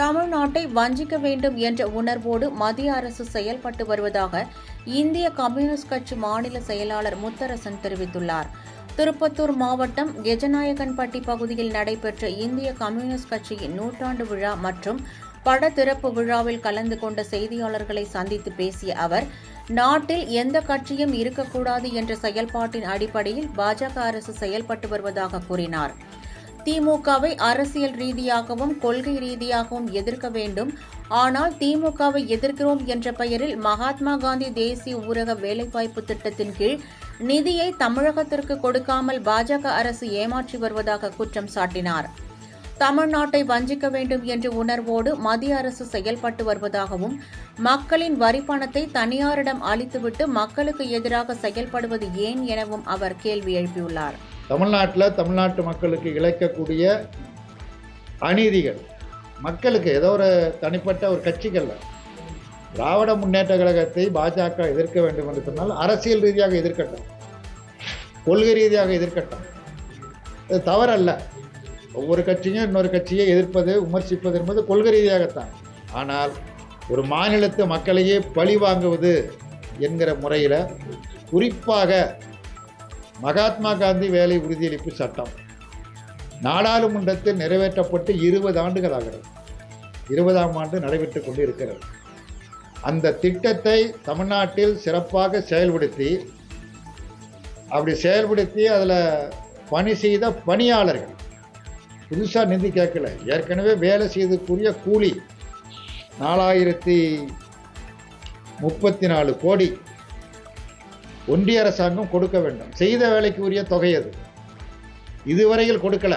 தமிழ்நாட்டை வஞ்சிக்க வேண்டும் என்ற உணர்வோடு மத்திய அரசு செயல்பட்டு வருவதாக இந்திய கம்யூனிஸ்ட் கட்சி மாநில செயலாளர் முத்தரசன் தெரிவித்துள்ளார். திருப்பத்தூர் மாவட்டம் கெஜநாயக்கன்பட்டி பகுதியில் நடைபெற்ற இந்திய கம்யூனிஸ்ட் கட்சியின் நூற்றாண்டு விழா மற்றும் பட திறப்பு விழாவில் கலந்து கொண்ட செய்தியாளர்களை சந்தித்து பேசிய அவர், நாட்டில் எந்த கட்சியும் இருக்கக்கூடாது என்ற செயல்பாட்டின் அடிப்படையில் பாஜக அரசு செயல்பட்டு வருவதாக கூறினார். திமுகவை அரசியல் ரீதியாகவும் கொள்கை ரீதியாகவும் எதிர்க்க வேண்டும். ஆனால் திமுகவை எதிர்க்கிறோம் என்ற பெயரில் மகாத்மா காந்தி தேசிய ஊரக வேலைவாய்ப்பு திட்டத்தின் கீழ் நிதியை தமிழகத்திற்கு கொடுக்காமல் பாஜக அரசு ஏமாற்றி வருவதாக குற்றம் சாட்டினார். தமிழ்நாட்டை வஞ்சிக்க வேண்டும் என்ற உணர்வோடு மத்திய அரசு செயல்பட்டு வருவதாகவும், மக்களின் வரிப்பணத்தை தனியாரிடம் அளித்துவிட்டு மக்களுக்கு எதிராக செயல்படுவது ஏன் எனவும் அவர் கேள்வி எழுப்பியுள்ளார். தமிழ்நாட்டில் தமிழ்நாட்டு மக்களுக்கு இழைக்கக்கூடிய அநீதிகள், மக்களுக்கு ஏதோ ஒரு தனிப்பட்ட ஒரு கட்சிகள், திராவிட முன்னேற்ற கழகத்தை பாஜக எதிர்க்க வேண்டும் என்று சொன்னால் அரசியல் ரீதியாக எதிர்க்கட்டும், கொள்கை ரீதியாக எதிர்க்கட்டும், இது தவறல்ல. ஒவ்வொரு கட்சியும் இன்னொரு கட்சியை எதிர்ப்பது, விமர்சிப்பது என்பது கொள்கை ரீதியாகத்தான். ஆனால் ஒரு மாநிலத்து மக்களையே பழி வாங்குவது என்கிற முறையில், குறிப்பாக மகாத்மா காந்தி வேலை உறுதியளிப்பு சட்டம் நாடாளுமன்றத்தில் நிறைவேற்றப்பட்டு 20 ஆண்டுகள் ஆகிறது. 20ஆம் ஆண்டு நடைபெற்று கொண்டு இருக்கிறது. அந்த திட்டத்தை தமிழ்நாட்டில் சிறப்பாக செயல்படுத்தி அதில் பணி செய்த பணியாளர்கள் புதுசாக நிதி கேட்கல, ஏற்கனவே வேலை செய்ததுக்குரிய கூலி 4034 கோடி ஒன்றிய அரசாங்கம் கொடுக்க வேண்டும். செய்த வேலைக்கு உரிய தொகை அது இதுவரையில் கொடுக்கல.